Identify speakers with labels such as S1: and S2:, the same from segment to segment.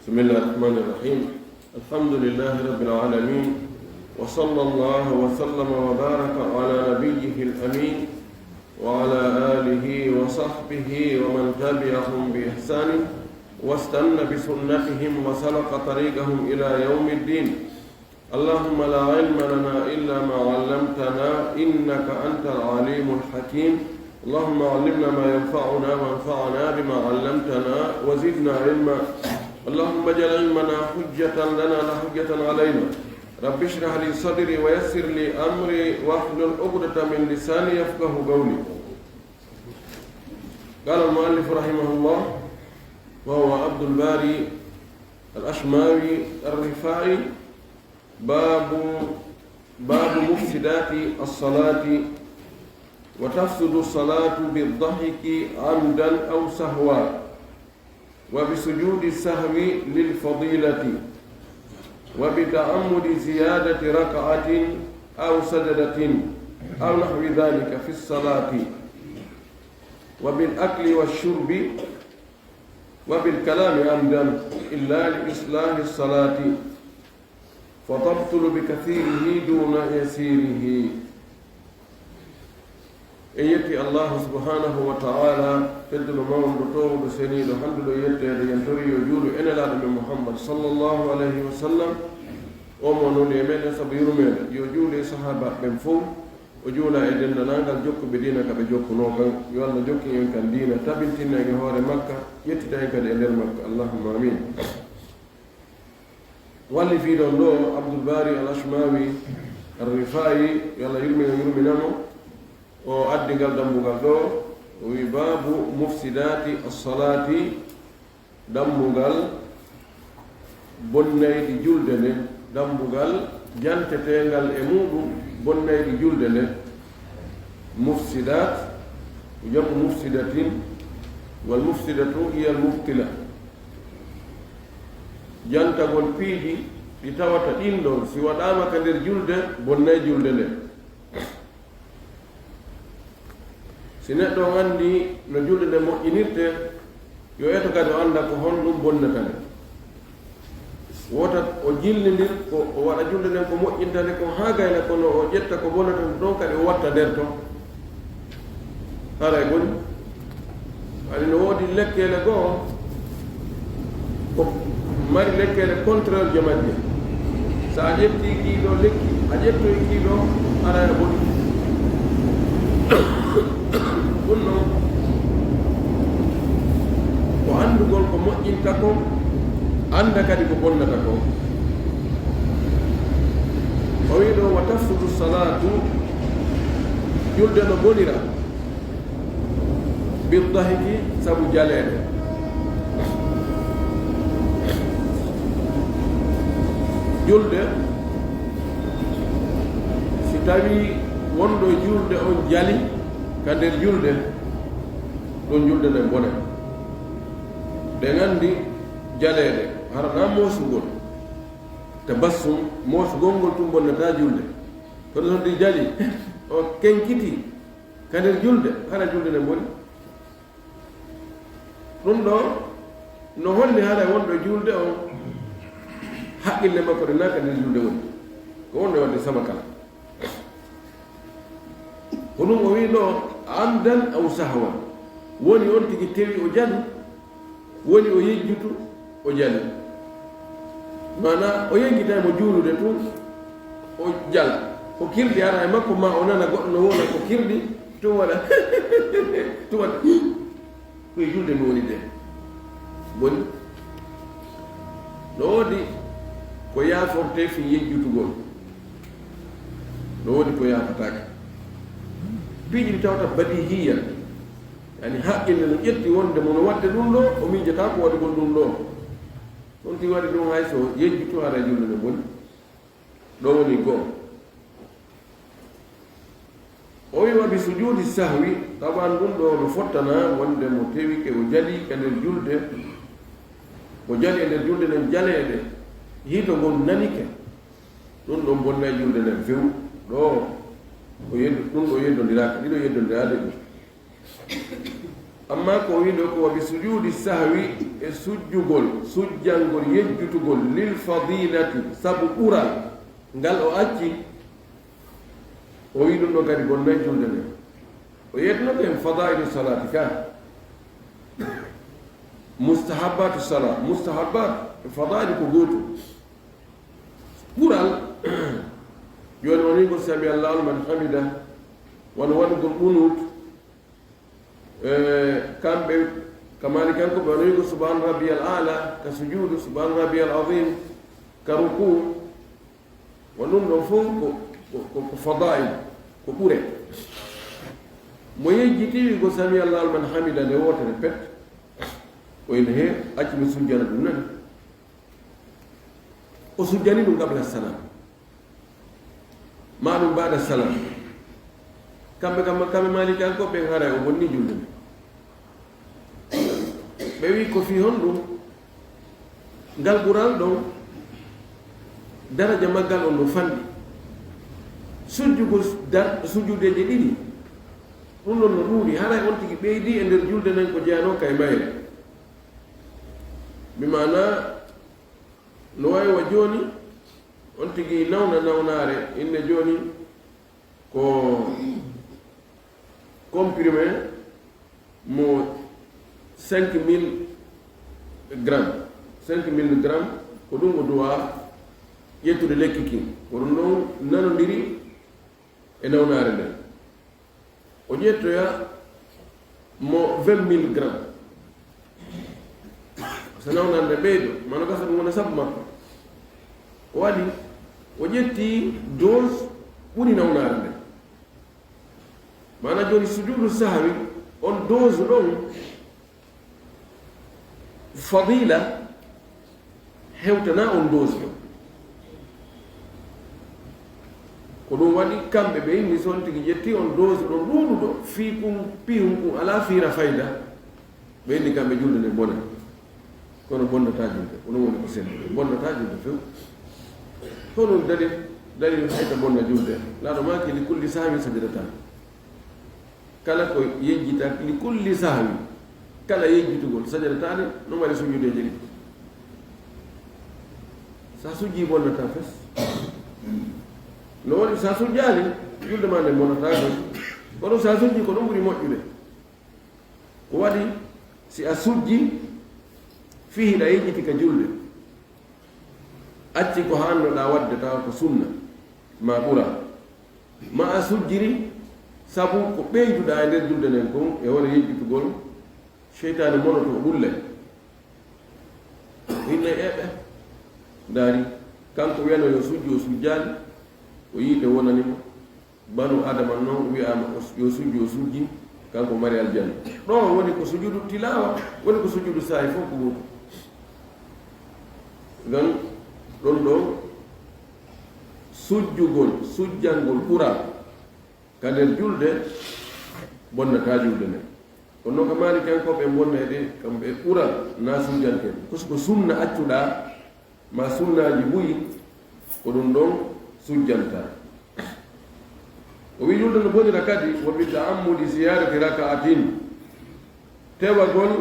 S1: بسم الله الرحمن الرحيم. الحمد لله رب العالمين، وصلى الله وسلم وبارك على نبيه الأمين وعلى آله وصحبه ومن تبعهم بإحسان واستنى بسنتهم وسلك طريقهم إلى يوم الدين. اللهم لا علم لنا إلا ما علمتنا إنك أنت العليم الحكيم. اللهم علمنا ما ينفعنا وانفعنا بما علمتنا وزدنا علما. اللهم اجعل علمنا حجة لنا لا حجة علينا. رب اشرح لي صدري ويسر لي أمري واحلل عقدة من لساني يفقه قولي. قال المؤلف رحمه الله وهو عبد الباري الأشماوي الرفاعي: باب مفسدات الصلاة. وتفسد الصلاة بالضحك عمدا أو سهوا، وبسجود السهو للفضيلة، وبتعمد زيادة ركعة أو سجدة أو نحو ذلك في الصلاة، وبالأكل والشرب، وبالكلام عمدا إلا لإصلاح الصلاة، فتبطل بكثيره دون يسيره. يتي الله سبحانه وتعالى تدل مون دوتو بسني دو حمد دو يتي ينتري يجول ان لا محمد صلى الله عليه وسلم ومن يمن صبير من يجول صحابه بن فو وجولا ادن نانغال جوكو بدينا كبه جوكو نوغان يولا جوكي ين كان دينا تابنتين نغي هور مكه يتي تاي كان ندير مكه. اللهم امين. واللي في دون دو عبد الباري الاشماوي الرفاعي يلا يرمي نانو o addigal dammugal ɗo o wi babu mufsidati as-salati, dammugal bonnayɗi julde nden, dammugal jantetengal e muɗum bonnayɗi julde nden. Mufsidat jamu mufsidatin, wal mufsidatu hiya al muftila. Jantagol piiji ɗi tawata ɗin ɗon si waɗama ka nder julde bonnay julde nden. si neɗɗo anndi no julde nde moƴƴinirte yo eto kadi o annda ko honɗum bonnata nde. wotat o jillindir ko o waɗa julde nden ko moƴƴintande ko haa gayna kono o ƴetta ko bonnata nde ɗon kadi o watta nder ton haray goni. ani no woodi lekkele goo ko mari lekkele contraire je majje. so a ƴetti kiiɗo lekki a ƴettoy kiiɗo ara e boni ɗum noon ko anndugol ko moƴƴinta ko, annda kadi ko bonnata ko. o wi ɗo wa tafsudu salatu, julde no bonira biddahiki sabu jaleede. julde si tawi wonɗo julde on jali ka nder julde ɗon julde nden bone. ɗe nganndi jaleede harana moosugol tabassum, moosugol ngol tum bonnata julde. kono so ɗi jali o kenkiti ka nder julde hara julde nden boni. ɗum ɗo no holli hara wonɗo julde on haqqille makko ɗe naka nder julde woni ko wonɗo wadde sama kala. ko ɗum o wi ɗo amdan aw sahwan, woni on tigi tewi o jali, woni o yejjutu o jali, mana o yeggitaymo juulude tun o jala, ko kirɗi ara e makko ma o nana goɗɗo no wona ko kirɗi tun waɗa tun waɗa koye julde mi woni de boni. no woodi ko yaaforte fi yejjutugol, no woodi ko yaafatake. piiji ɗi tawata badihiya, yani haqqille no ƴetti wonde mono wadde ɗum ɗo o miijata ko waɗigol ɗum ɗo. ɗon ti waɗi ɗum hay so yejjutu hara julde nde boni. ɗo woni goo. o wi wa bi sujudi sahwi, taban ɗum ɗo no fottana wonde mo tewike o jali e nder julde, o jali e nder julde nden jaleede hiito ngon nanike, ɗum ɗon bonnay julde nden few ɗo o yeddo ɗum ɗo yeddondiraka, ɗiɗo yeddondirade ɗum. amma ko windo ko bi sujudi sahwi e sujjangol yejjutugol lil fadilati sabu ɓural ngal o acci o wi ɗum ɗo kadi gonnay julde nde o yetnoɓe en fadailu salati ka mustahabatu sala mustahabat fadaili ko gootu ɓural joni woni ko sami allahu man hamida wona waɗugol ɓunut kamɓe kamali kanko ɓe woni ko subhana rabbiyal ala ka sujudu subhana rabbiyal azim ka ruku won ɗum ɗon fof ko fadail ko ɓure mo yejjitiwi ko sami allahu man hamida nde wotere pet oyno he accumi sujjana ɗum nani o sujjani ɗum qabla salam ma ɗum baɗa salam kamɓe malikanko ɓe hara o bonni julde ɓe wi ko fi hon ɗum ngal ɓural ɗon daraja maggal on no fanɗi sujjudeje ɗiɗi ɗum ɗon no ɗuuɗi haray on tigi ɓeydi e nder julde nden ko jeyano kay mayre mi mana no waywa joni on tigi nawnare inde joni ko comprimé mo 5000 grammes ko ɗum o duwa ƴettude lekki ki kono ɗon nanodiri e nawnare nden o ƴettoya mo 20 000 grammes so nawnare nde ɓeydo mano gasa ɗum wona sabu makko o waɗi o ƴetti dose ɓuri nawnare nde mana joni sujudu sahwi on dose ɗon fadila hewtana on dose ɗon ko ɗum waɗi kamɓe ɓe inni son tigi ƴetti on dose ɗon ɗuɗuɗo fii kum pihum kum ala fiira fayda ɓe inni kamɓe julde nde bona kono bonnata julde ko ɗum woni ko senndi bonnata julde few to ɗum dalil hayta bonna julde laaɗo maki li kulli sahwi sajidatan kala ko yejjita li kulli sahwi kala yejjitugol sajadatani no waɗi sujudeje ɗiɗi sa sujji bonnata fes no waɗi sa sujjali julde ma nde bonnata gon kono sa sujji ko ɗum ɓuri moƴƴude ko waɗi si a sujji fihiɗa yejjiti ka julde acci ko hannoɗa wadde tawa ko sunna ma ɓura ma a sujjiri sabu ko ɓeyduɗa e nder julde nden kon e wona yejjitugol cheytane monoto ɓulle hinne eɓe daari kanko wiyano yo sujji o sujjali o yiide wonanimo banu adama noon wiyama yo sujji o sujji kanko mari aljanna ɗo woni ko sujudu tilawa woni ko sujudu sahi fof ko goto gan ɗon ɗo sujjangol ɓural ka nder julde bonnata julde nden kono noon ka maali kankoɓe bonnede kamɓe ɓural na sujjanken ko sunna accuɗa ma sunnaji ɓuyi ko ɗum ɗon sujjanta o wi julde no bonira kadi wo bi ta'ammudi ziyarati raka'atin tewagol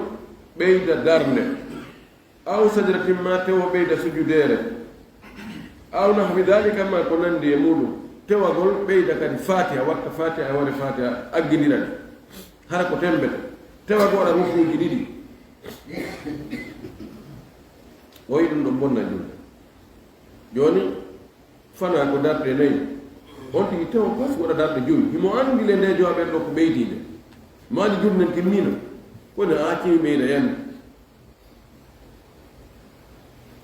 S1: ɓeyda darnde aw sajratin ma tewo ɓeyda sujudere aw nahwi dalika ma ko nandi e muɗum tewagol ɓeyda kadi fatiha watta fatiha e wone fatiha aggidirani hara ko tembete tewago waɗa rukuji ɗiɗi o wi ɗum ɗon bonna julde joni fana ko darɗe nayyi on tigi tewo pas waɗa darɗe joyi himo andi le ndejo aɓen ɗo ko ɓeydide maali julde nen timmino kone a cewi ɓeyda yande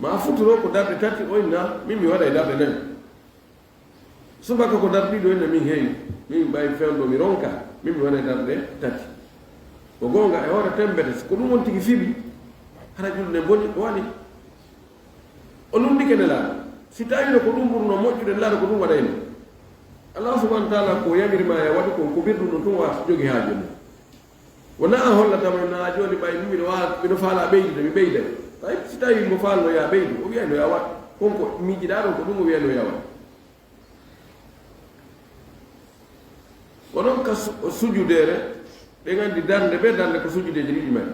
S1: ma a futuro ko darɗe tati oyna min mi waɗa e darɗe nayi subaka ko darɗe ɗiɗi oyna min heewi min ɓawi fewɗo mi ronka min mi waɗa e darɗe tati ko gonga e hoore tembete ko ɗum on tigi fiɓi hara julde nde boni ko waɗi o lundike nde laaɗa si tawino ko ɗum ɓurno moƴƴude laaɗa ko ɗum waɗayno allah subahana taala ko yamirima e waɗi kon ko birɗum ɗum tun wata jogi haaju mum wona a hollatama na joni ɓay miɗo faala ɓeydude mi ɓeyday ay si tawi mo faalno ya ɓeydu o wiyayno ya waɗ konko miijiɗa ɗon ko ɗum o wiyayno ya waɗ onon ka sujudere ngandi darnde be darnde ko sujudeji ɗiɗi mari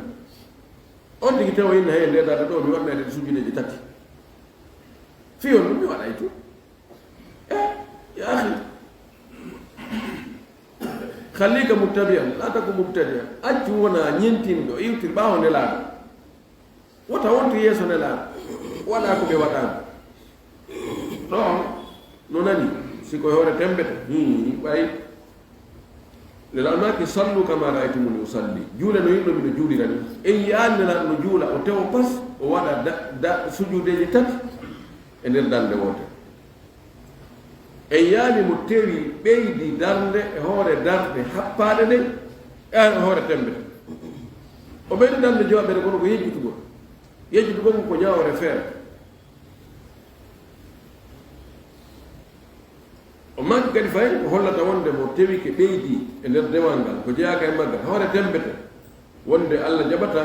S1: on tigi tawa inna heen nde darde ɗo mi waɗnede sujudeji tati fiyon ɗum mi waɗay to ya akhi khallika muttabi'an la taku mubtadi'an accu wona ñentinɗo iwtir ɓaawo nelaaɗo wota wonto yeeso nelaaɗo waɗa ko ɓe waɗano ɗon no nani siko hoore tembete ɓay nelalmaki sallu kama ra'aytumuni usalli juula no yimɗo miɗo juulira ni en yaani nelaɗo no juula o tewo pas o waɗa sujudeji tati e nder darnde wote en yaani mo tewi ɓeydi darnde e hoore darnde happaɗe nden e hoore tembete o ɓeydi darnde jowaɓere kono ko yejjutugol ko ñawore feere o manque kadi fayi ko hollata wonde mo tewi ke ɓeydi e nder demal ngal ko jeyaka e maggal hoore tembete wonde Allah jaɓata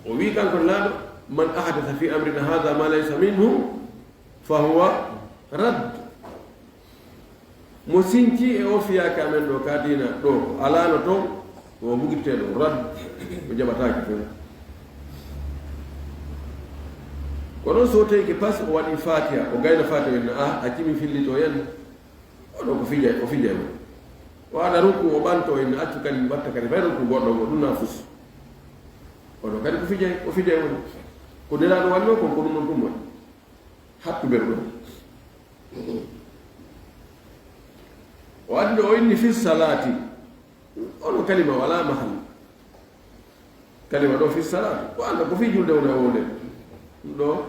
S1: o wi kanko laaɗo man ahadatha fi amrina hada ma laysa minhu fa huwa radd mo sinci e o fiyaka amen ɗo ka dina ɗo alano toon o bugitteɗo radd o jaɓataki fen kono so tawi ke pas o waɗi fatiha o gayna fatiha en a cimi fillito yen oɗo ko fijay o fijay mo o aɗa rukku o ɓanto en accu kadi watta kadi fay rukku goɗɗo ngo ɗum na fus oɗo kadi o fijay woni ko nelaɗo wanno kon ko ɗum noon ɗum woni hattuɓere ɗum o addi o inni fi salati ono kalima wala mahal kalima ɗo fi salati ko anda ko fi julde woni a wonde ɗum ɗo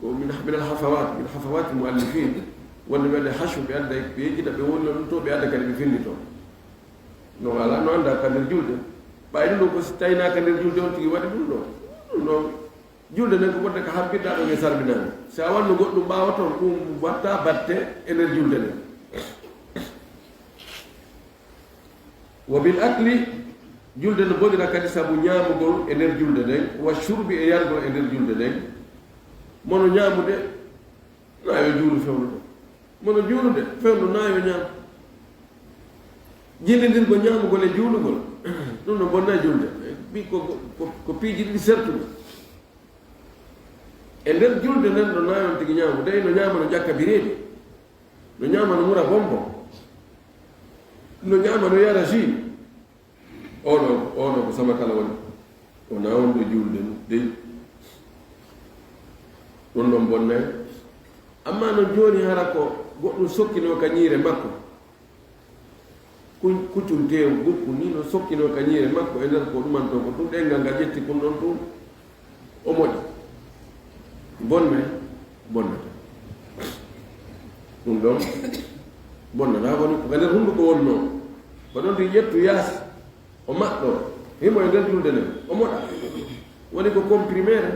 S1: ko min alhafawat muallifin wonde ɓe adda hashu ɓe adda ɓe yejjita ɓe wonno ɗum to ɓe adda kadi ɓe fillito no ala no anda ka nder julde ɓay ɗum ɗo ko si taynaka nder julde on tigi waɗi ɗum ɗo julde nden ko ɓodde ko habbirɗa ɗon e salminani si a wanno goɗɗum ɓawa toon ɗum watta batte e nder julde nden wa bil akli julde no bonira kadi sabu ñaamugol e nder julde nden wa shurbi e yargol e nder julde nden mono ñaamude naayo juulu fewnude mono juulude fewndu naayo ñaam jillidirgol ñaamugol e juulugol ɗum no bonna julde ɓi ko piiji ɗiɗi sertude e nder julde nden no naayon tigi ñaamu de no ñaama no ƴakka bireedi no ñaama no mura bonbon no ñaama no yara jus oɗo ko sama kala woni o nawonɗo julde dey ɗum ɗon bonnay amma no jooni hara ko goɗɗum sokkino ka ñiire makko kuccum tew gukku ni no sokkino ka ñiire makko e nder ko ɗumanto ko ɗum ɗengal ngal ƴetti kum ɗon ɗum o moƴi bonne bonnata ɗum ɗon bonnata woni ko nder hunnduko wonno ko ɗon ti ƴettu yaasi o maɗɗo himo e nder julde nden o moɗa woni ko comprimére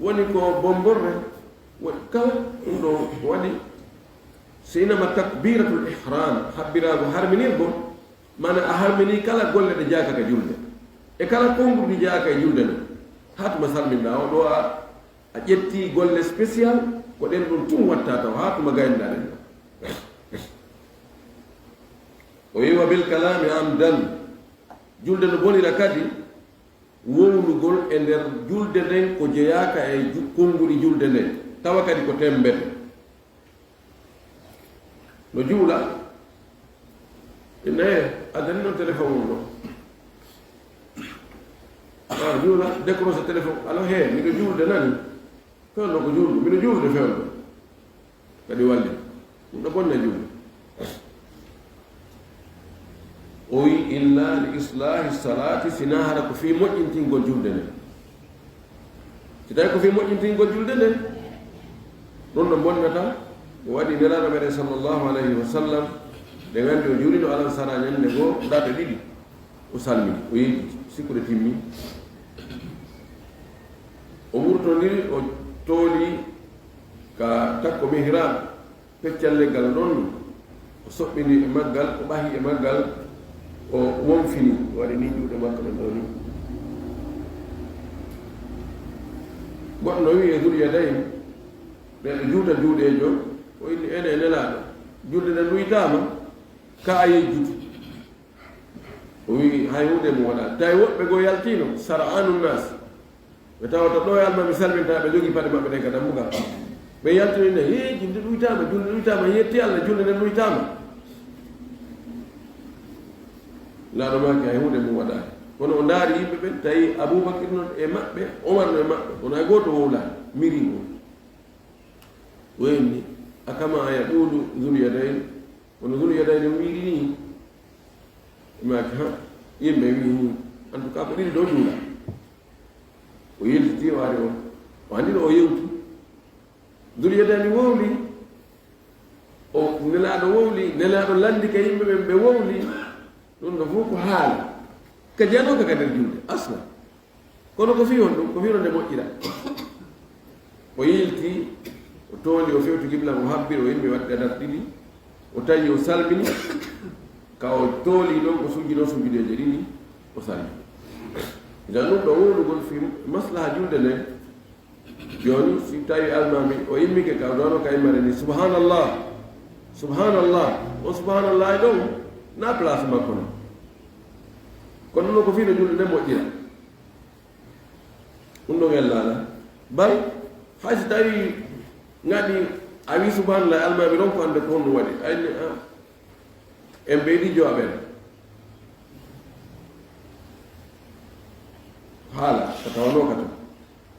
S1: woni ko bomborre woni kala ɗum ɗo waɗi so inama takbiratul ihram habbirago harminirgol mana a harmini kala golle ɗe jaakaka julde e kala konngurɗi jaaka e julde nden hatuma salminɗa o ɗo a ƴetti golle spécial ko ɗen ɗum tum watta taw hatuma gaynɗa ɗen o yiwa bil kalami amdan julde no bonira kadi wownugol e nder julde nden ko jeyaka e konnguri julde nden tawa kadi ko tembete no juula naye adani noon téléphone mum ɗo a juula décroché téléphone alo he miɗo juulde nani fewno ko juulde miɗo juulde fewno kadi walli ɗum ɗo bonna juulde o wi illa li islahi salati sina hara ko fi moƴƴintingol julde nden si tawi ko fi moƴƴintingol julde nden ɗum ɗo bonnata o waɗi nelaɗo meɗen sallllahu alayhi wa sallam ɓe gandi o juulino alan sara ñande goo ɗaɓe ɗiɗi o salmini o yejjiti sikkude timmi o wurtodiri o tooli ka takko mihrab peccal leggal ɗon o soɓɓini e maggal o ɓahi e maggal o wonfini o waɗi ni juuɗe makko ɗen ɗo ni goɗɗo no wi e dul yadayn ɓeɗo juuta juuɗejo o inni ene e nelaɗo julde ɗen ɗuytama ka a yejjutu wi hay hunde mo waɗa tawi woɓɓe go yaltino sar'anu nas ɓe tawata ɗo yalma mi salminta ɓe jogi paɗe maɓɓe ɗen ka dammugal ɓe yaltino ne he julde ɗuytama julde ɗuytama yetti Allah julde nden ɗuytama laaɗo maki hay hunde mum waɗani kono o ndaari yimɓe ɓen tawi Aboubacry noon e maɓɓe Omar no e maɓɓe kono hay goto wowlani miri o woyni akama aya ɗuuɗu Zulyadayn kono Zulyadayn wiiri ni maki ha yimɓe wi ni en tout cas ko ɗiɗi ɗo juula o yeltiti waade o anndino o yewti Zulyadayn wowli o nelaaɗo wowli nelaaɗo landi ka yimɓe ɓen ɓe wowli ɗum ɗo fof ko haala ka jano kaka nder julde asla kono ko fi on ɗum ko fiino nde moƴƴira o yilti o tooli o fewti giblan o habbiri o yimɓe waɗɗe dar ɗiɗi o tawi o salmini ka o tooli ɗon o sujjino sujjudeje ɗiɗi o salmini jan ɗum ɗo wowlugol fi maslaha julde nden joni si tawi almami o yimmike ka ɗono ka immare ni subhanallah subhanallah o subhanallah ɗon na place makko no kono noon ko fiino julde nde moƴƴira ɗum ɗon ellala bal hay so tawi ngaɗi a wi subhanallah almami ɗon ko ande ko honɗum waɗi ayni en ɓeydi jooɓen haala ko tawano ka to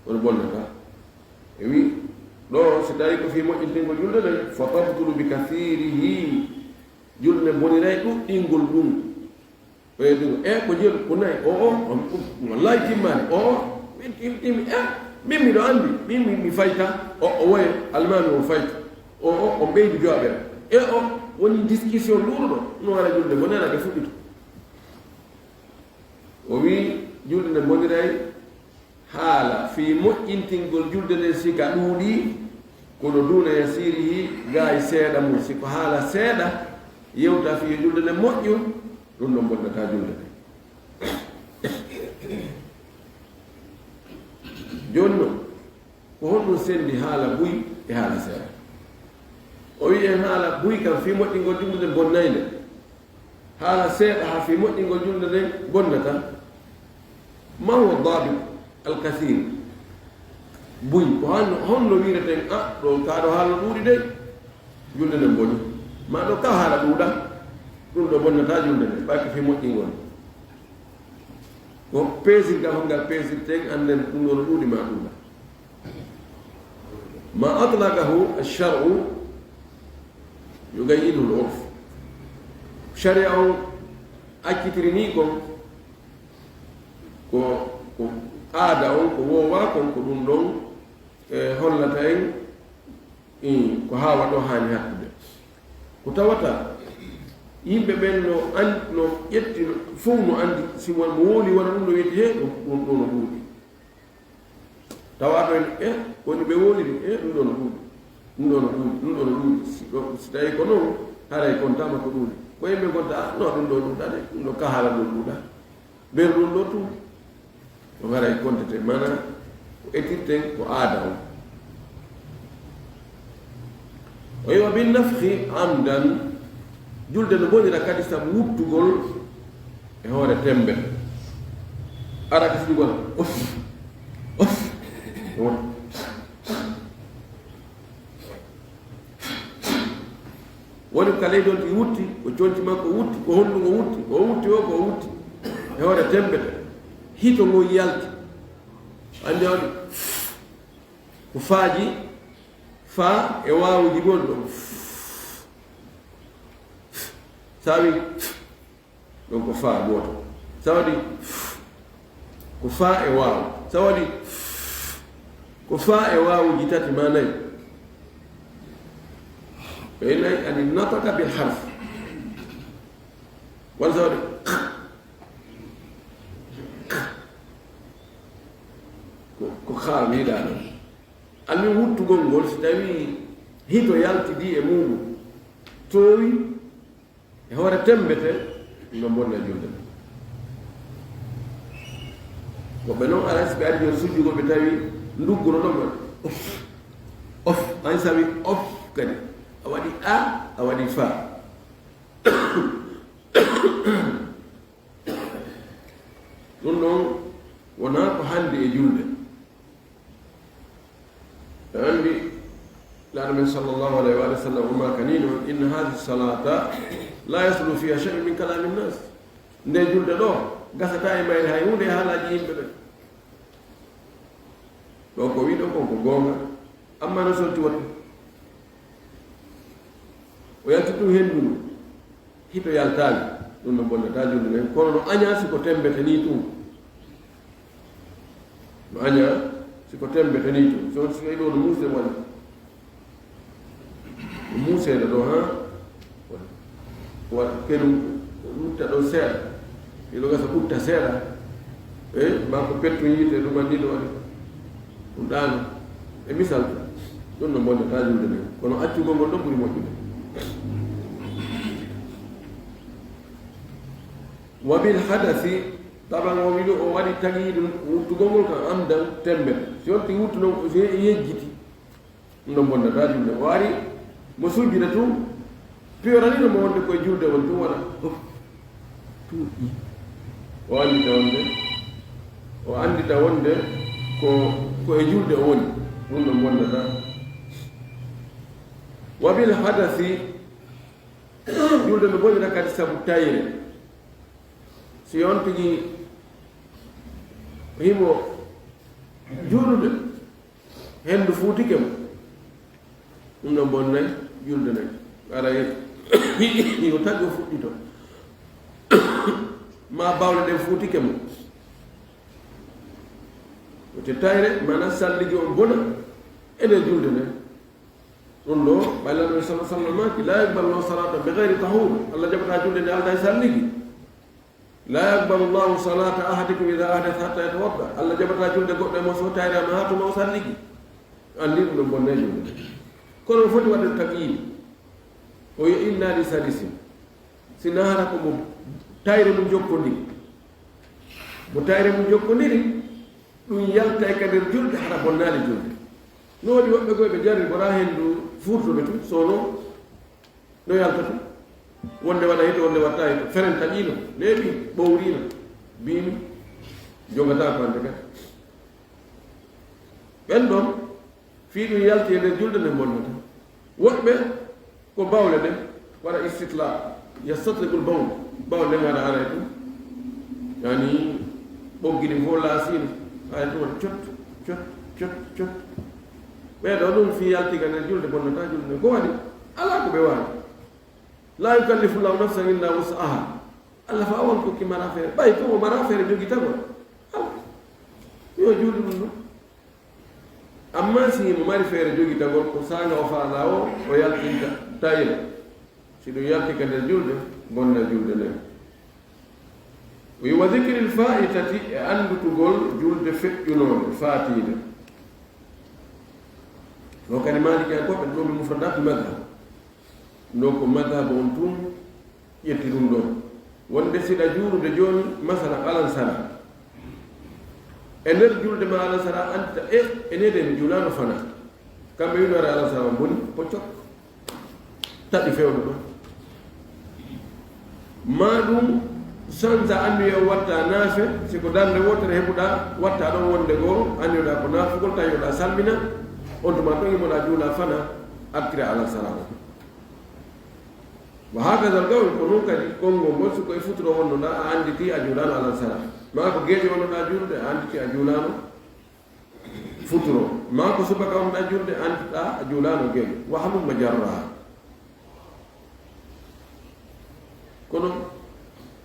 S1: wono bonnata e wi ɗo so tawi ko fi moƴƴintingol julde nden fa tabtulu bi kathirihi julde boniray ɗuɗɗingol ɗum ɓeydugo ko jeelu ko nayi wallahi timmani timmi min miɗo anndi min mi fayta o woye almami o fayta o ɓeydi jooɓere o woni discussion luuruɗo no wara julde bonenade fuɗɗito o wi julde nde boniray haala fi moƴƴintingol julde nden sika ɗuuɗi kono duna yasirihi gaay seeɗa mum siko haala seeɗa yewta fi julde nde moƴƴu ɗum ɗon bonnata julde nde joni noon ko honɗum sendi haala buy e haala seeɗa o wi en haala buy kam fi moƴƴingol julde nde bonnay nde haala seeɗa ha fi moƴƴingol julde nden bonnata ma huwa dabit alkathir buy ko honno wireten ɗo kaɗo haala ɗuuɗi de julde nden boni ma ɗo ka haala ɗuuɗa ɗum ɗo bonnata julde nde ɓayko fi moƴƴingol ko peesirgal hongal peesirten anden ɗum ɗo no ɗuuɗi ma ɗuuɗa ma atlaqahu alcharu yugayidu l urf sharia o accitiri ni kon ko aada on ko wowa kon ko ɗum ɗon hollata en ko haawa ɗo haani hattude ko tawata yimɓe ɓen no ƴetti fof no anndi si mo wooli wona ɗum no wiyete he ɗum ɗo no ɗuuɗi tawa ɓen woni ɓe wooliri ɗum ɗo no ɗuuɗi ɗum ɗo no ɗuuɗi ɗum ɗo no ɗuuɗi si tawi ko noon haray kontama ko ɗuuɗi ko yimɓe gonta non ɗum ɗo ɗuuɗa de ɗum ɗo ka haala ɗum ɗuuɗa ɓen ɗum ɗo tum o haray kontete mana ko ettirten ko aada on o yiwa bin nafhi amdan julde no bonira kadi sam wuttugol e hoore tembe ara ka sijugol woni ko leydi ti wutti ko conti makko wutti ko honɗugo wutti o wutti o ko wutti e hoore tembe hito ngo yalti andi on ko faaji fa e waawuji gonɗo sawi ɗon ko faa gooto sawadi ko faa e waawu sawadi ko faa e waawuji tati ma nayi ɓe nayi ani nataka bil harf wala sawadi ko xaal mi yiɗaa ɗon almin wuttugol ngol si tawi hito yaltidi e muɗum toowi e hoore tembete no bonna julde woɓɓe noon ala so ɓe ari joni sujjugo ɓe tawi ndugguno ɗon of an sawi of kadi a waɗi a waɗi fa ɗum ɗon wona ko hande e julde andi laaɗo men sallllahu alayhi wa sallam umma kanino inna hadihi salata la yaslu fiha shay'un min kalami nnas nde julde ɗo gasata e mayre hay hunde e haalaji yimɓe ɓe ɗo ko wiɗo kon ko goonga amma no solti waɗɗu o yalti ɗum henndunu hito yaltaali ɗum no bonnata julde nden kono no aña siko tembete ni tum no aña siko tembete ni tum so siko ɗo no muuse waɗi no muuseede ɗo ha waɗ keɗum ɗutta ɗo seeɗa iɗo gasa ɓutta seeɗa e ma ko pettu yiite ɗum andi ɗo waɗi ɗum ɗaano e misal ɗum no bonnata julde nden kono accugol ngol ɗon ɓuri moƴƴude wa bil hadasi taban o wiɗo o waɗi tagiiɗo wuttugol ngol kam amdan tembete si yonti wuttuno si yejjiti ɗum no bonnata julde o ari mo sujjida tum piyoranino mo wonde koye julde won tum waɗa tuuɗi o andita wonde ko e julde o woni ɗum no bonnata wa bil hadasi julde no bonnata kadi sabu tayre si on tigi himo juulude henndu fuutike mo ɗum no bonnay julde nayi ara hiko taggi o fuɗɗito ma bawle ɗen fuutike mo te tayre mana salligi on bona enen julde nden ɗum ɗo ɓaylaɗo sa sallam maki la yakbalu salata bi gayri tahur allah jaɓata julde nde alda e salligi la yakbalu llahu salata ahadikum ida ahdatha hatta yatawadda allah jaɓata julde goɗɗo e mo so tayre ama hatuma o salligi andi ɗum ɗo bonne julde kono foti waɗde taqiyi o yo innali salisin si nahara ko mo tayre mum jokkodiri mo tayre mum jokkodiri ɗum yalta e kader julde hara bonnali julde no waɗi woɓɓe koye ɓe jarri wona henndu furtuɓe tum sono no yalta tum wonde waɗa hito wonde watta hito feren taƴino leeɓi ɓowrino bimi jogata ko hande kadi ɓen ɗon fii ɗum yalti e nder julde nde bonnata woɓɓe ko bawle ɗen waɗa istitla yastatrikul bawl nden waɗa ara e tum yani ɓoggiɗi fof laasino aya ɗum waɗa cot ɓeeɗo ɗum fi yaltiga nder julde bonnata julde nde ko waɗi ala ko ɓe wawi la yukallifu llahu nafsan illa wusaha allah fa awon kokki mara feere ɓay komo mara feere jogi tagol ala yo juuɗe ɗum ɗum amma si mo mari feere jogi tagol ko sanga o faala o yaltinta tayra si ɗum yaltika nder julde bonna julde nden wa dicri l faitati e andutugol julde feƴƴunode faatiide ɗo kadi maliki an koɓe ɗomi mufradat madhab ɗo ko madhab on tun ƴetti ɗum ɗon wonde siɗa juurude jooni masala alansara e nder julde ma alansara andita enede mi julano fana kamɓe winore alansara boni poccok taɗi fewno ɗon ma ɗum sansa anndi yo watta naafe siko darnde wotere heɓuɗa watta ɗon wonde goo anndiyoɗa ko naafugol tawiyoɗa salmina on tuma ɗon imoɗa juula fana artire alal salama wa hakadal gawol ko noon kadi konngol ngol siko e futuro wonnoɗa a annditi a juulano alal salam ma ko geeƴe wonnoɗa juulde a annditi a juulano futuro ma ko subaka wonnoɗa juulde annditiɗa a juulano geeƴe wa halumma jarraha kono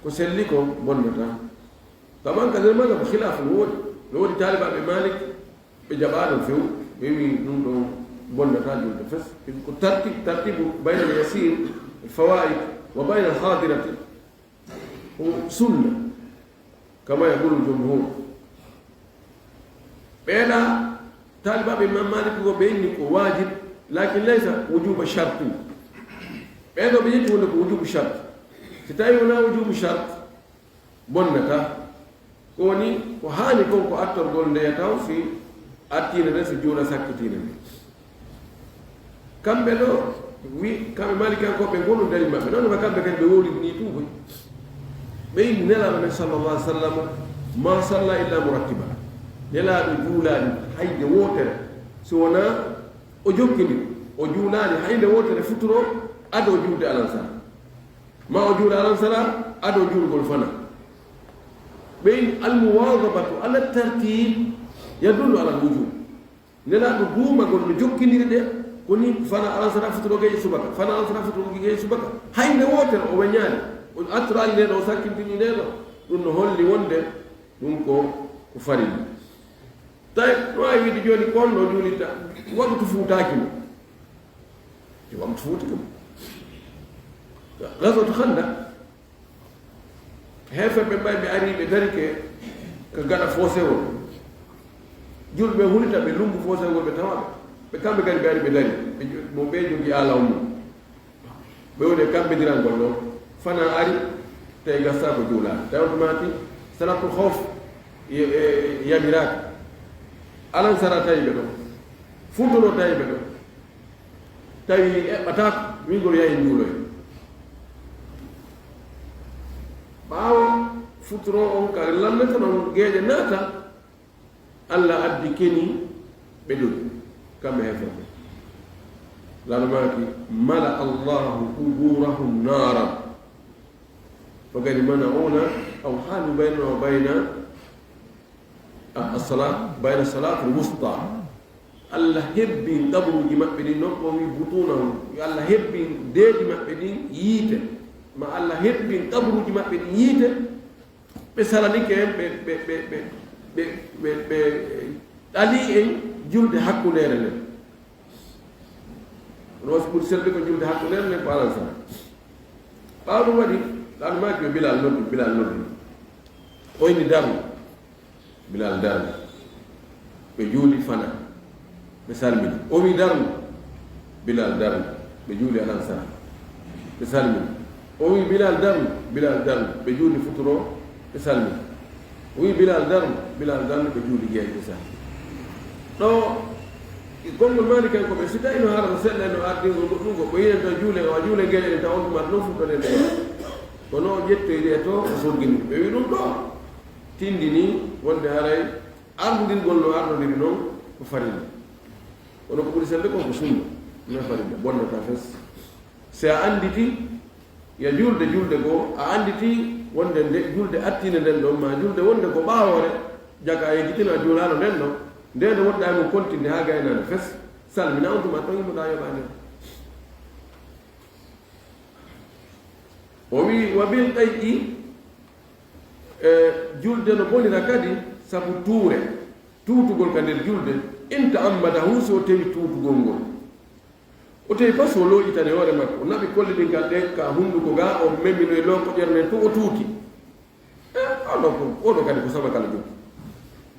S1: ko selli ko bonnata taman kader maga ko khilafu no woodi talibaɓe malik ɓe jaɓaɗo few ɓe wi ɗum ɗo bonnata julde fes ko tartibu bayna al yasir al fawaid wa bayna al hadirati ko sunna kama yaqulu al jumhur ɓeeɗa talibaɓe imam malik ko ɓe inni ko wajib lakin laysa wujuba sharti ɓeeɗo ɓe ƴetti wonde ko wujubu shart si tawi wona wujubu shart bonnata ko woni ko haani kon ko attorgol ndeya taw si attine nden so juula sakkitine nde kamɓe ɗo wi kamɓe malikankoɓe gonu dari maɓɓe noon ma kamɓe kadi ɓe wowli ni tuuboy ɓe yimmi nelaɗo men sallallah alih w sallam ma salla illa murattiba nelaɗo juulani hayde wotere so wona o jokkini o juulani hayde wotere futuro ado juulde alansara ma o juuɗe alansara ado juulgol fana ɓeyn almuwadabatu ala tartib yadullu ala lwujub nelaɗo duumagol no jokkidiri ɗe koni fana alansara futuro geƴe subaka fana alansara futuro geƴe subaka hayde wotere o weñaani o attorali ndeɗo o sakkintini ndeɗo ɗum no holli wonde ɗum ko farilla tawi no wawi wiide joni konɗo juulita waktu fuutakimo e waktu fuutikimo gasatu handa heferɓe mbay ɓe ari ɓe dari ke ko gaɗa fosewol julɓe hulita ɓe lumbu fosewol ɓe tawaɓe ɓe kamɓe kadi ɓe ari ɓe dari mo ɓe jogi alaw mum ɓe woni kamɓe dirangol ɗo fana ari tawi gasta ko juulani tawi automati salatul khawf yamiraki alansara tawi ɓe ɗo funtono tawi ɓe ɗo tawi eɓɓatako wingol yahi juuloy ɓaawo futuro on kare lannata noon geeƴe naata allah addi keni ɓe ɗoɗi kamɓe heferɓe lanomaki mala allahu quburahum naran فقال منعون أو حال بيننا وبين الصلاة بين الصلاة الوسطى الله هبين قبل جمعبدين نقومي بطونهم الله هبين دي جمعبدين ييته ما الله هبين قبل جمعبدين ييته بسالني كم ب علي جلد حق ليرنا روز كل سلبي جلد حق ليرنا بالانسا قالوا ودي لأن ما كي بلال نود أين دارو بلال دارو بجولي فنا بسالمي أمي دارو بلال دارو بجولي الأنصار بسالمي أمي بلال دارو بجولي فترو بسالمي أمي بلال دارو بجولي جاي بسال no gongo mali kan ko be sita ino hara sella no ardi ngo ko yene to jule gele ta on ma no fu to de kono jettoyde to sorgini ɓe wi ɗum ɗo tindini wonde haray ardodirgol no ardodiri noon ko farilla kono ko ɓuri sembe kon ko sunna no farilla bonnata fes si a anditi ya julde goo a anditi wonde nde julde attine nden ɗon ma julde wonde ko ɓaawore jaga yejjitina juulano nden ɗon ndende wonɗa mo continue ha gaynade fes salmina on tuma to yimmoɗa yoɓande o wi wa bil qay'i julde no bonira kadi sabu tuutugol ka nder julde in ta'ammadahu so tawi tuutugol ngol o tawi pas o looƴitane hoore makko o naɓi kolle ɗin gal ɗe ka hunnduko ga o memino e lonko ƴerne to o tuuti oɗo kadi ko sama kala jogi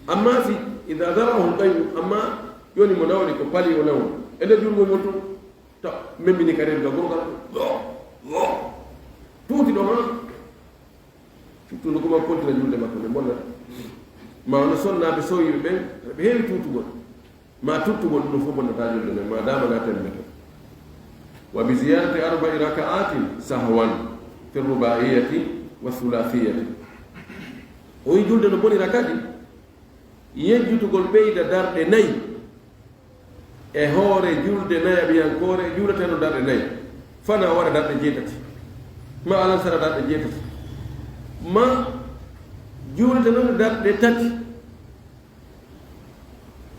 S1: amma si ida darahu qay'u amma yoni mo nawri ko pali o nawri e nder julgol ngol to ta memini ka renga gorgal tuuti ɗo ma fittuno koma continue julde makko nde bonnata ma ono sonnaɓe sowiɓe ɓen ɓe heewi tuutugol ma tuttugol ɗum fof bonnata julde men ma damana temmete wa bi ziyadati 4 raka'atin sahwan fi rubaiyati wa thulathiyati o wi julde no bonira kadi yejjutugol ɓeyda darɗe nayi e hoore julde nayaɓiyankore juuleteno darɗe nayi fana waɗa darɗe jeetati ma alansara darɗe jeetati ma juulete noon darɗe tati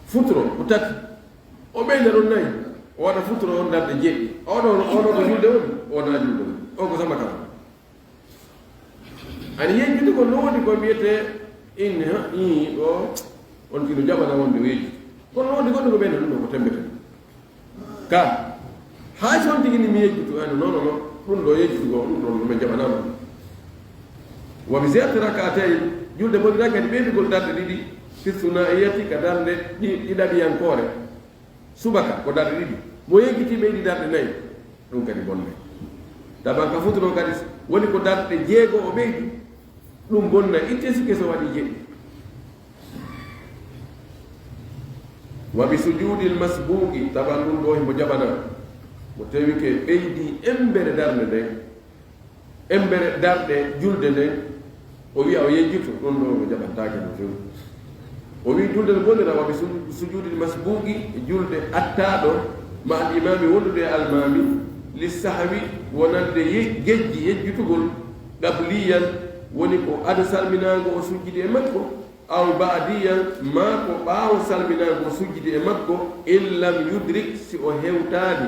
S1: futuro ko tati o ɓeyda ɗon nayi o waɗa futuro on darɗe jeeɗɗi oɗo ko julde woni wona julde woni o ko sama kala ani yejjude ko noodi ko wiyete in ɗo on kino jaɓana wonde weeji kono noodi goɗɗo ko ɓeyda ɗum ɗo ko tembete ka hay son tigi ni mi yejjutu ani non ɗum ɗo yejjutugo ɗum ɗon ɗumen jaɓanama wa bi ziyadati rak'atayn julde bonira kadi ɓeydugol darɗe ɗiɗi fi sunaiyati ka darde ɗiɗaɓiyankore subaka ko darɗe ɗiɗi mo yejjiti ɓeydi darɗe nayi ɗum kadi bonne daban ka futuro kadi woni ko darɗe jeego o ɓeydi ɗum bonna itte sikke so waɗi jeɗɗi wa bi sujudi l masbuqi taban ɗum ɗo himo jaɓana mo tawi ke ɓeydi embere darde nden embere darɗe julde nden o wi o yejjito ɗon ɗo o jaɓantake no fewi o wi julde bonde rawaɓe sujudi masbuqi e julde attaɗo ma al imami wondude e almami lissahwi wonande gejji yejjutugol qabliyan woni ko ada salminago o sujjidi e makko aw baadiyan ma ko ɓaawo salminago o sujjidi e makko in lam yudrik si o hewtadi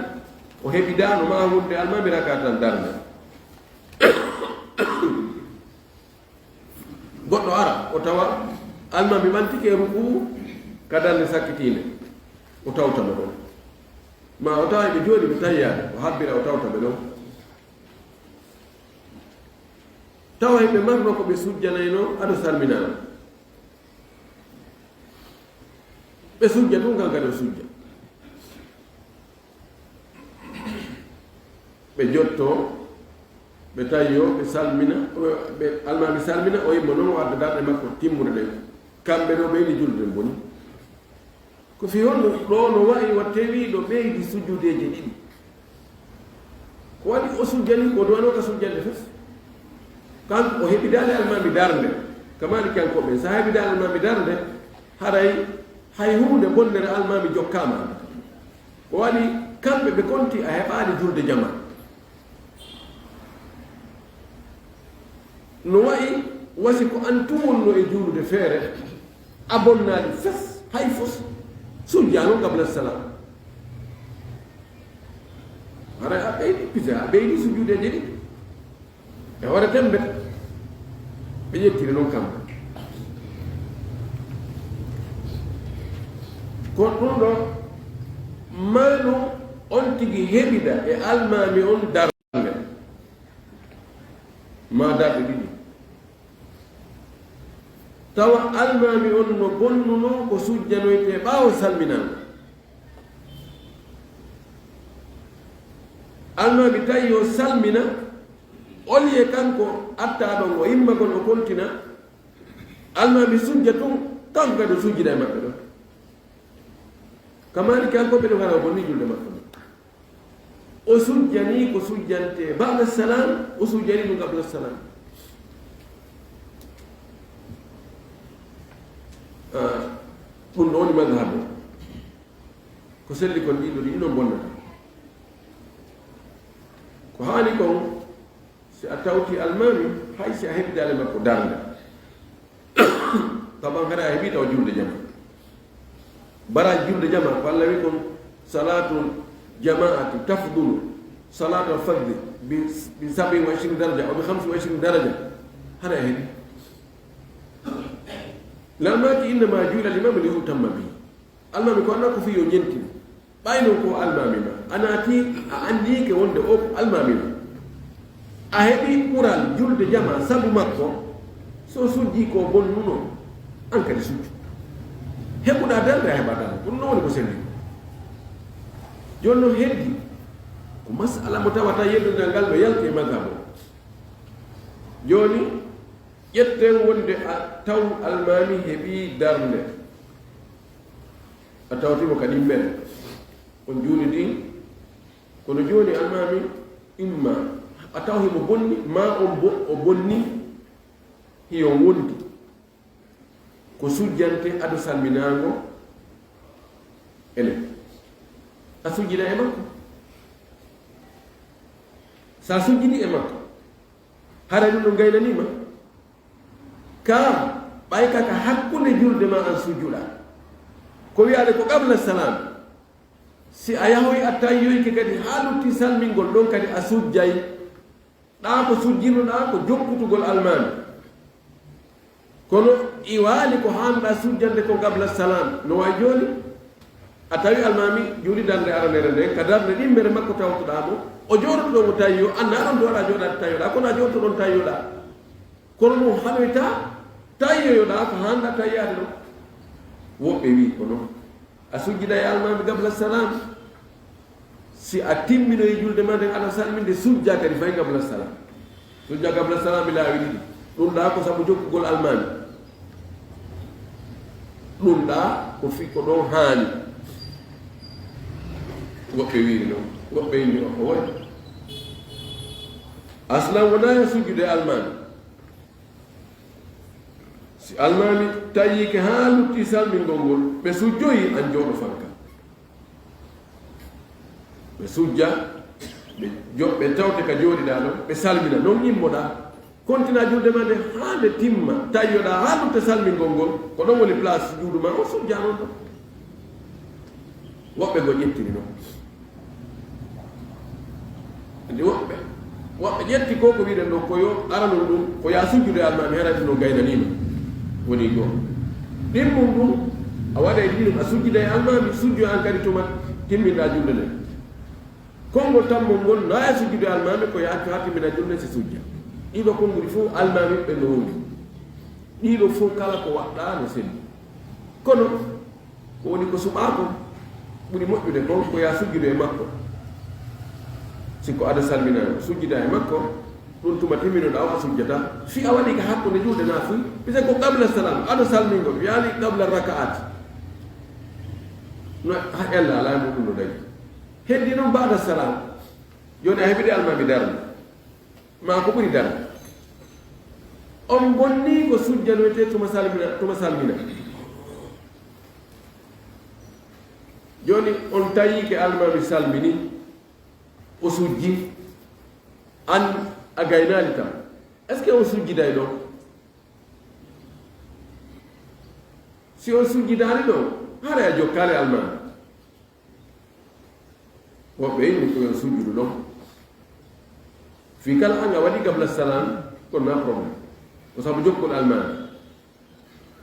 S1: o heɓidano ma wonde almami rakatan darde goɗɗo ara o tawa almami ɓantike ruku ka darde sakkitinde o tawtaɓe ɗon ma o tawa ɓe jooɗi ɓe tayyade o habbira o tawtaɓe ɗon tawa ɓe marno ko ɓe sujjanayno aɗo salminana ɓe sujja tun kan kadi o sujja ɓe jotto ɓe tayyo ɓe salmina ɓe almami salmina o yimmo noon o adda darɗe makko timmude ɗen kamɓe ɗo ɓeydi julde boni ko fi honno ɗo no wayi wa tewi ɗo ɓeydi sujjudeje ɗiɗi ko waɗi o sujjani ko duwano ka sujjande fes kan o heɓidade almami darde kamani kankoɓe sa heɓidade almami darde haray hay hunde bonnere almami jokkama ko waɗi kamɓe ɓe konti a heɓani julde jama no wayi wasi ko an tumonno e juulude feere a bonnali fes hay fos sujjano qabla salam haray a ɓeydi pisa a ɓeydi sujjudeje ɗiɗi e hoore tembete ɓe ƴettiri noon kamɓe kono ɗum ɗo mano on tigi heɓida e almami on darde ma darɗe ɗiɗi tawa almami on no bonnuno ko sujjanoyte ɓaawo salminama almami tawi yo salmina olye kanko attaɗon o immagol o kontina almami sujja tun kanko kadi o sujjida e maɓɓe ɗon kamani kanko ɓe ɗo gara o bonni julde makko o sujjani ko sujjante ba'da salam o sujjani ɗum qabla salam ɗum ɗo woni madhabu ko selli kon ɗiɗo ɗi ɗon bonnata ko haani kon si a tawti almami hay si a heɓidale makko darde taban hara a heɓiɗa o julde jama bara julde jama ko Allah wi kon salatul jamaati tafdulu salatul fadli bi 27 daraja o bi 25 daraja hara heɓi lamaki innama juula limamu li yutamma bi almami ko anna ko fi yo ñenti ɓayno ko almami ma anati a andike wonde o ko almami ma a heɓi ɓural julde jama sabu makko so sujji ko bonnuno an kadi sujju heɓuɗa darde a heɓa darde ɗum noon woni ko selli joni noon heddi ko masala mo tawata yeddudal ngal no yalti e madhabo joni ƴetten wonde a taw almami heɓi darde a tawtimo kadi men on juuni ɗin kono joni almami imma a taw himo bonni ma on o bonni hiyon wondi ko sujjante aɗo salminago enen a sujjina e makko sa sujjini e makko hara ɗum ɗo gaynanima ka ɓay kaka hakkunde julde ma an sujjuɗa ko wiyade ko qabla salam si a yahoy a tayyoyke kadi ha lutti salmingol ɗon kadi a sujjay ɗa ko sujjinoɗa ko jokkutugol almami kono iwali ko hanɗa sujjande ko qabla salam no way joni a tawi almami juuli darde aranere nden ka darde ɗimmere makko tawtoɗamo o joɗoto ɗon o tayyo anna aɗon ɗo waɗa joɗade tayyoɗa kono a joɗoto ɗon tayyoɗa kono ɗum hanoyta tayyoyoɗa ko hanɗa tayyade ɗon woɓɓe wi ko noon a sujjida e almami qabla salam si a timminoye julde ma nden aɗa salminde sujja kadi fay qabla salam sujja qabla salam laawi ɗiɗi ɗum ɗa ko sabu jokkugol almami ɗum ɗa ko fi ko ɗon haani woɓɓe wiiri noon woɓɓe yimɓe o woy aslan wona e sujjude almami si almami tawi ke ha lutti salmingol ngol ɓe sujjoyi an jooɗo fanka ɓe sujja ɓe tawte ka jooɗiɗa ɗon ɓe salmina non immoɗa continua julde ma nde ha nde timma tawiyoɗa ha lutta salmingol ngol ko ɗon woni place sujuudu ma o sujja noon ɗon woɓɓe go ƴettiri noon andi woɓɓe ƴetti ko wiɗen ɗo koyo aranon ɗum ko ya sujjude almami herati no gaynanima woni goo ɗimmum ɗum a waɗa e ɗiɗum a sujjida e almami sujjo an kadi tuma timminɗa julde nde konngol tammol ngol naya sujjude almami ko yaaccu ha timmina julde si sujja ɗiɗo konnguli fof almami ɓe no woni ɗiɗo fof kala ko waɗɗa no selli kono ko woni ko suɓako ɓuri moƴƴude kon ko ya sujjude e makko sikko aɗa salminano sujjida e makko ɗum tuma timminoɗa o a sujjata fi a waɗi ka hakkude julde na fuy pise ko qabla salam aɗa salmingol wiyani qabla rakaat no ella ala muɗum no dañi heddi noon bada salam joni a heɓiɗe almami darde ma ko ɓuri darde on bonni ko sujjanoyte tuma salmina joni on tawi ke almami salmini o sujji an a gaynali tam est ce que on sujjiday ɗon si on sujjidani ɗon haara a jokkale almami woɓɓe yimmi koyon sujjudu ɗon fi kala anga waɗi gabla salam kon na probléme ko sabu jokkol almami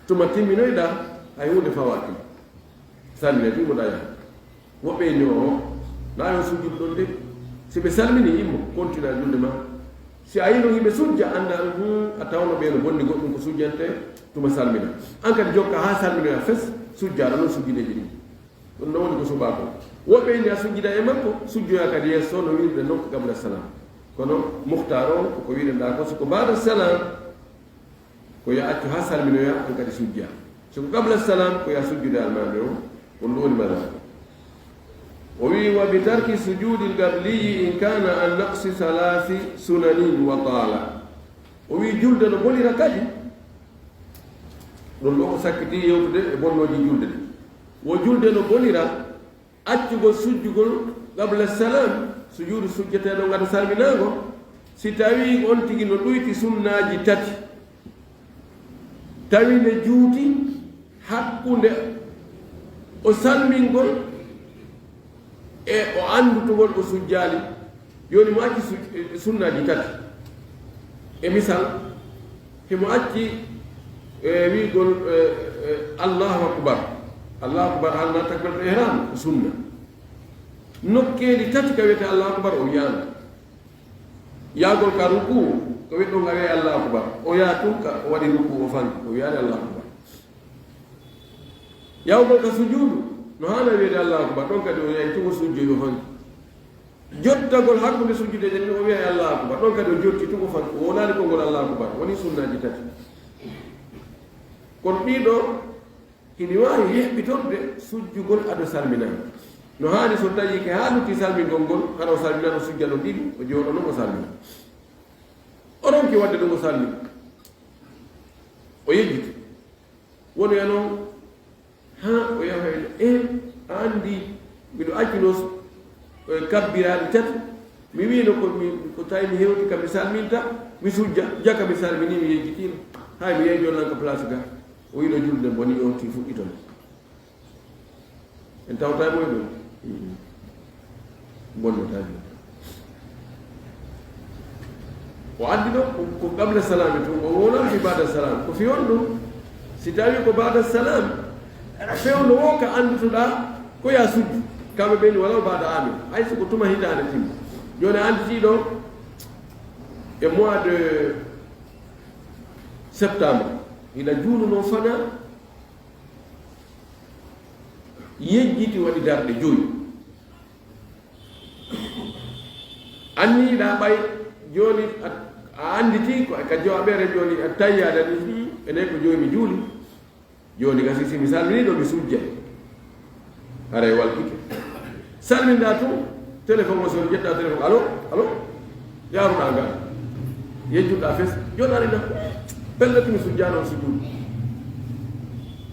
S1: tuma timminoyɗa hay hunde fawaki salmine timoɗa yaha woɓɓe yimmi o na yon sujjudu ɗon de si ɓe salmini immo continue a julde ma si a yino yimɓe sujja anda a tawno ɓeeno bonni goɗɗum ko sujjante tuma salmina an kadi jokka ha salminoya fes sujjaɗa noon sujjideji ɗi ɗum ɗo woni ko suɓa ko woɓɓe yimɓe a sujjida e makko sujjoya kadi yesso no wiɗe noon ko gabla salam kono muhtar o koko wiɗenɗa ko siko bada salam ko ya accu ha salminoya an kadi sujja siko gabla salam ko ya sujjude almami o on ɗo woni madaba o wi wa bi tarki sujudi lgabliyi in kana an naqsi salasi sunanin wa taala o wi julde no bonira kadi ɗum ɗo ko sakkiti yewtude e bonnoji julde ɗe wo julde no bonira accugol sujjugol qabla salam sujudu sujjeteɗo ngata salminago si tawi on tigi no ɗoyti sunnaji tati tawi ne juuti hakkunde o salmingol e o andutugol o sujjali yoni mo acci sunnaji tati e misal himo acci wiigol allahu akbar halna takbiratul ihram ko sunna nokkeeli tati ka wiyete allahu akbar o wiyana yaagol ka ruku ko wiɗɗo ngawe allahu akbar o yaa tun ka o waɗi ruku o fanki o wiyani allahu akbar yawgol ka sujudu no haana wiyede allahu akbar ɗon kadi o yahi tungo sujjoyi o fanki jottagol hakkude sujjudeje ni o wiyayi allahu akbar ɗon kadi o jotti tungo fanki o wonani konngol allahu akbar woni sunnaji tati kono ɗiɗo hini wawi heɓɓitorde sujjugol aɗa salminani no haani so tawi ke ha lutti salmingol ngol haɗa o salminano sujja no ɗiɗi o jooɗo noon o salmina o ronki wadde ɗum o salmina o yejjiti woni ya noon ha o yahayno a andi miɗo accino kabbiraɗe tati mi wino ko tawi mi hewti kam mi salminta mi sujja jaka mi salmini mi yejjitino hay mi yehi jolnan ko place ga o wiino julde boni on ti fuɗɗiton en tawta moye ɗum bonnotaji o addi ɗo ko qabla salami to o wonan fi bada salam ko fi on ɗum si tawi ko bada salam fewno o ka anndutoɗa ko ya sujju kamɓe ɓeni walaw bada amin hay soko tuma hitande timma joni anditi ɗo e mois de septembre ina juununo fana yejjiti waɗi darɗe joyi anniɗa ɓay joni a anditi ka jowaɓere joni a tawiyaɗani enen ko joni mi juuli joni gasi si mi salminiɗo mi sujja haray walkike salminɗa tun téléphone o so ƴetta téléphone allo yaruɗa ngal yejjuɗa fes joɗanina pelleti mi sujjano sujuud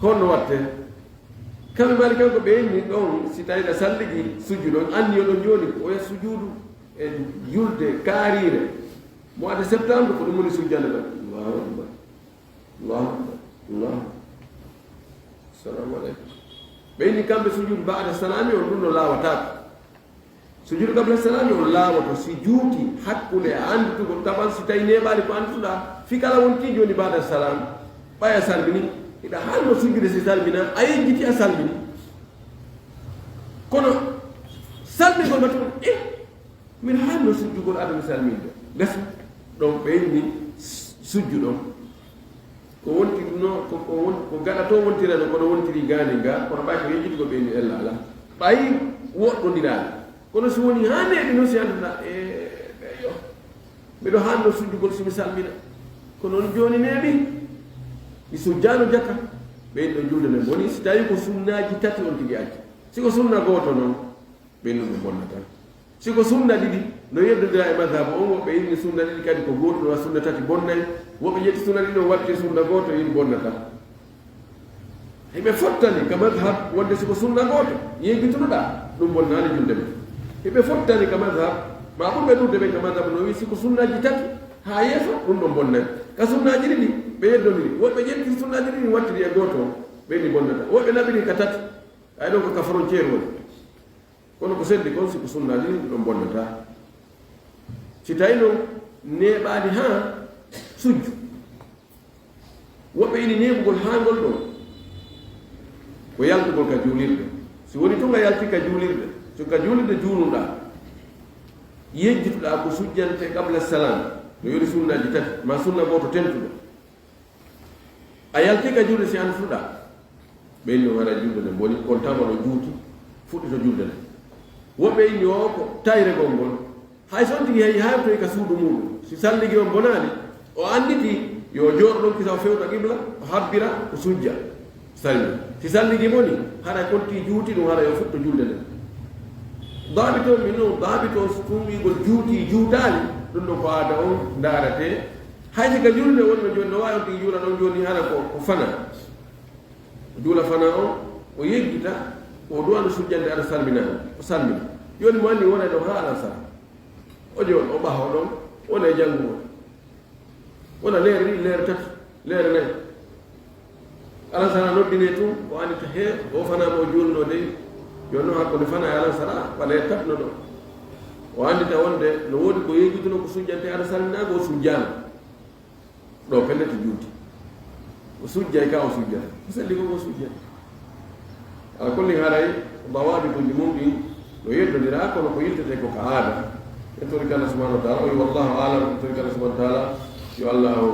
S1: kono watte kamɓe mali kanko ɓe ni ɗon si tawi ɗa salligi sujjuɗo anni oɗon joni o ya sujuudu e julde kaarire mois de septembre ko ɗum woni sujjande ɗon allahu akbar allahu akbar allahu assalamu aleykum ɓeyni kamɓe sujuudu ba'da salami on ɗum no laawatako sujuudu qabla salami on laawato si juuti hakkunde a andutugo taban si tawi neɓaali ko andutuɗa fi kala wonti joni ba'da salam ɓaya salmini iɗa haalno sujjude si salmina a yejjiti a salmini kono salmigol matu min haalno sujjugol adami salminde lefa ɗon ɓeyni sujju ɗon ko wontiri no ko gaɗa to wontirano kono wontiri gaani ga kono ɓay ko yejjitugo ɓeyni ella ala ɓayi woɗɗodiraade kono si woni ha neeɓi noon si annduɗa ɓeyo mbiɗo haalno sujjugol somi salmina ko noon jooni neeɓi mi sujjaano jakka ɓeyni ɗo julde men boni si tawi ko sunnaji tati on tigi acci siko sunna gooto noon ɓeyni ɗum bonnata siko sunna ɗiɗi no yeddodira e madhabu on woɓɓe yinni sunna ɗiɗi kadi ko gooto ɗo sunna tati bonnay woɓɓe ƴetti sunna ɗiɗi o waɗti sunna gooto yiɗi bonnata heɓe fottani ka madhab wonde siko sunna gooto yeggitunoɗa ɗum bonnaani julde men heɓe fottani ka madhab ma ɓurɓe ɗurde ɓen ka madhab no wi siko sunnaji tati ha yeeso ɗum ɗon bonnay ka sunnaji ɗiɗi ɓe yeddodiri woɓɓe ƴetti sunnaji ɗiɗi wattiri e gooto ɓeyni bonnata woɓɓe naɓiri ka tati ay ɗon ko ka frontiére woni kono ko seddi kon siko sunnaji ɗiɗi ɗon bonnata si tawi noon neeɓaani ha sujju woɓɓe ini neɓugol hangol ɗo ko yaltugol ka juulirde si woni to nga yalti ka juulirde so ka juulirde juunuɗa yejjituɗa ko sujjante qabla salam no yori sunnaji tati ma sunna gooto tentuɗo a yalti ka juulde si antuɗa ɓeyni o wara julde nde boni kon tama ɗo juuti fuɗɗito julde nde woɓɓe inni o ko tayregol ngol hay son tigi hay haytoy ka suudu muɗum si salligi on bonani o anditi yo jooɗo ɗon kisa o fewta qibla o habbira o sujja salli si salligi boni haɗa konti juuti ɗum haɗa yo fuɗɗo julde nde daabito min noon daabito tumigol juuti juutali ɗum ɗon ko aada on daarate hay si ka julde wonno joni no wawi on tigi juula ɗon joni haɗa ko fana o juula fana o o yeggita o duwano sujjande aɗa salmina o salmina joni mo anni wona ɗon ha aɗa sara o joon o ɓaho ɗon wona e janngugo wona leere ɗiɗi leere tati leere nayi alansara noddine tun o andita he o fanama o julno dey joni noon hakkude fana e alansara walla e tapno ɗon o andita wonde no woodi ko yejjutuno ko sujjante aɗa salminago o sujjano ɗo pellete juuti o sujjay ka o sujjata o selli koko sujjata ala kolli haaray dawabi kuji mum ɗin no yeddodira kono ko yiltete ko ka aada en tori Allah subhanahu wa ta'ala o wi wallahu alam en tori Allah subhanahu wa ta'ala yo Allah o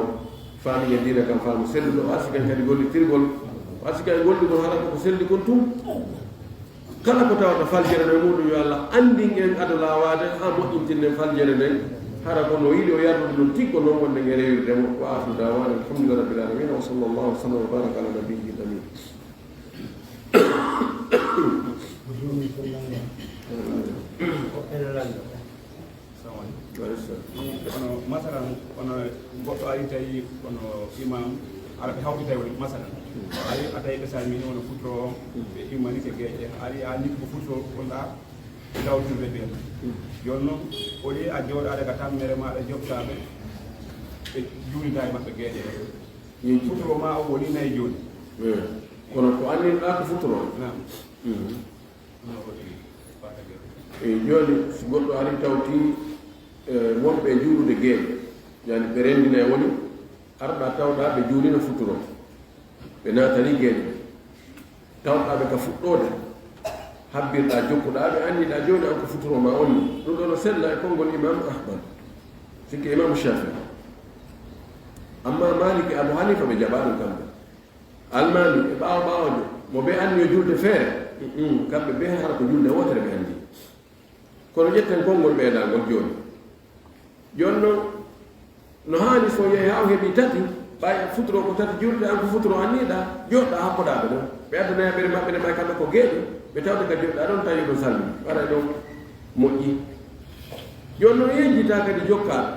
S1: faami e diina kam faamu selluɗo asi kan kadi gollitirgol asi kan gollugol hala koko selli kon tum kala ko tawata faljere nde muɗum yo Allah andin en ado lawade ha moƴƴintinnen faljere nden hara ko no yiɗi o yardude ɗum tiggo noon wonde nge rewirdemo wa akhiru dawana alhamdulillahi rabbil alamin wa sallallahu wa sallam wa baraka ala nabiyyi amin
S2: ono masalan ono goɗɗo ari tawi ono imam ara ɓe hawti tawi woni masalan ari a tawi ɓe salmini ono futto ɓe immani ke gueƴe ari a nit ko futto gonɗa dawtude ɓen joni noon au lieu a jooɗade ka tammere maɗa joftaɓe ɓe juulida e maɓɓe gueɗe ɗe futuro ma o woni nayi joni
S1: kono ko anninɗa ko futuro joni so goɗɗo ari tawti wonɓe juulude geeƴe yani ɓe renndina e woni arɗa tawɗa ɓe juulino futuro ɓe naatani geeƴe tawɗa ɓe ka fuɗɗode habbirɗa jokkuɗa ɓe anniɗa joni an ko futuro ma onni ɗum ɗo no sella e konngol imam ahmad sikki imam shafi amma maliki abou hanifa ɓe jaɓa ɗum kamɓe almami e ɓaawo ɓaawojo mo ɓe anni yo julde feere kamɓe ɓe hara ko julde wotere ɓe anndi kono ƴetten konngol ɓeeɗangol joni joni noon no haani so yehi ha o heeɓi tati ɓay futuro ko tati julde an ko futuro anniɗa joɗɗa hakkoɗaɓe ɗon ɓe addanayaɓere maɓɓe ne ɓay kamɓe ko geeɗe ɓe tawde kadi joɗɗa ɗon tawi ɗon salmi waɗa ɗon moƴƴi joni noon yejjita kadi jokkaɗo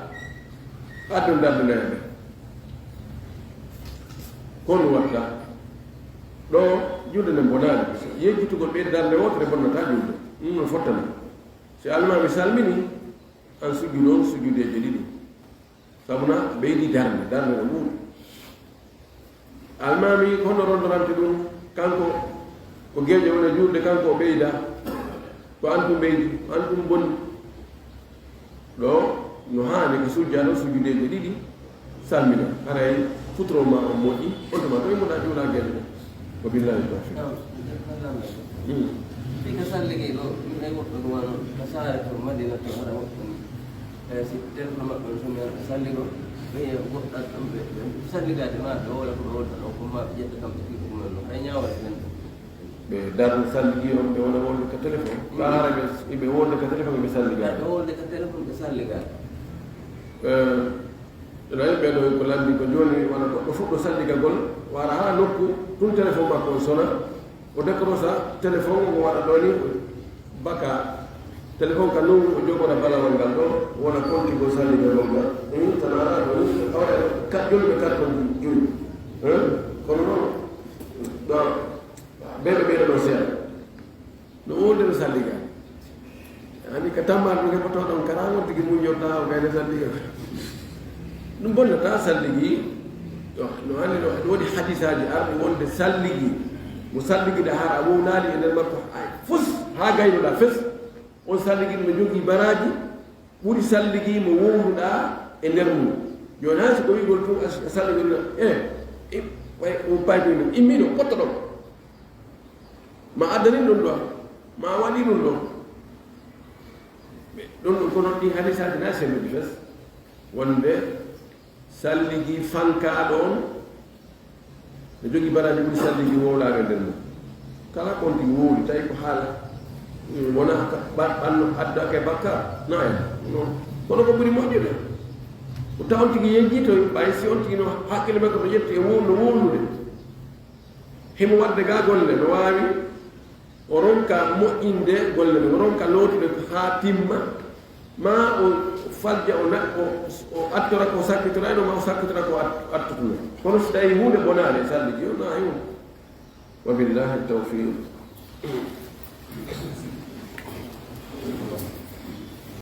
S1: addon daddanayaɓe kono watta ɗo julde nde bonaani yejjitugol ɓe darnde wotere bonnata julde ɗum no fottana si almami salmini an sujju ɗon sujjudeje ɗiɗi sabuna ɓeydi darnde no muuɗi almami hono rondorante ɗum kanko ko geeƴo wona julde kanko o ɓeyda ko an ɗum ɓeydi an ɗum bonni ɗo no haani ko sujjano sujjudeje ɗiɗi salmina haray futuro ma o moƴƴi on tuma to yimmoɗa juula gelle ɗe ko billahi tawfiq
S3: fika salligi ɗo ay woɗɗo ɗum wano ka saare to madina to haɗa woɗɗum si téléphone maɓɓe o somi salligo ɓe goɗɗat ɗum ɓe salligade ma ɓe wola ko ɓe wodda ɗo ko ma ɓe ƴetta kamɓe tigi ɗumen ɗo hay ñawata ɓen
S1: ɓe darde salligi on ɓe wona wonde ko téléphone ɓaara ɓe wonde ko téléphone ɓe salligade
S3: ɓe wonde ko téléphone ɓe salligade
S1: ɗoy ɓeɗo ko lambi ko joni wona goɗɗo fuɗɗo salligagol wara ha nokku ɗum téléphone makko on sona o décrocha téléphone o waɗa ɗo ni baka téléphone ka non o jogora balawal ngal ɗo wona kontigol salligagol ngal tan ara ɗo awɗa joni ɓe carton joyi kono noon ɗo ɓeɗo ɓeɗo seeɗa no wondeno salliga ani ka tammaɗo ɗum heɓotoɗon karamo tigi muñorta o gayde salliga ɗum bonnata salligi no anndi no waɗi hadisaji arɗi wonde salligi mo salligiɗa haɗa wownaali e nder makko fus haa gaynoɗa fes on salligiɗo mo jogii baraji ɓuri salligi mo wownuɗa e nder mum joni han siko wigol fof salligiɗa way o paytoyno immiɗo ɓotto ɗon ma addani ɗum ɗo ma waɗi ɗum ɗon ɗon ɗum ko noon ɗi hadisaji na semmude fes wonde salligi fankaɗo on ne jogii baraji ɓuri salligi wowlaɓe nder mum kala kon tigi wowli tawi ko haala wona ɓanno addake bakka na en non kono ko ɓuri moƴƴude o taw on tigi yejjito ɓay si on tigi no haqqille makko no ƴetti e no wowlude himo wadde ga golle no wawi o ronka moƴƴinde golle no o ronka lootude ha timma ma o falja o attora ko sakkitorayno ma o sakkitora ko attutuno kono so tawi hunde bonade salliji o na hen wa billahi tawfiq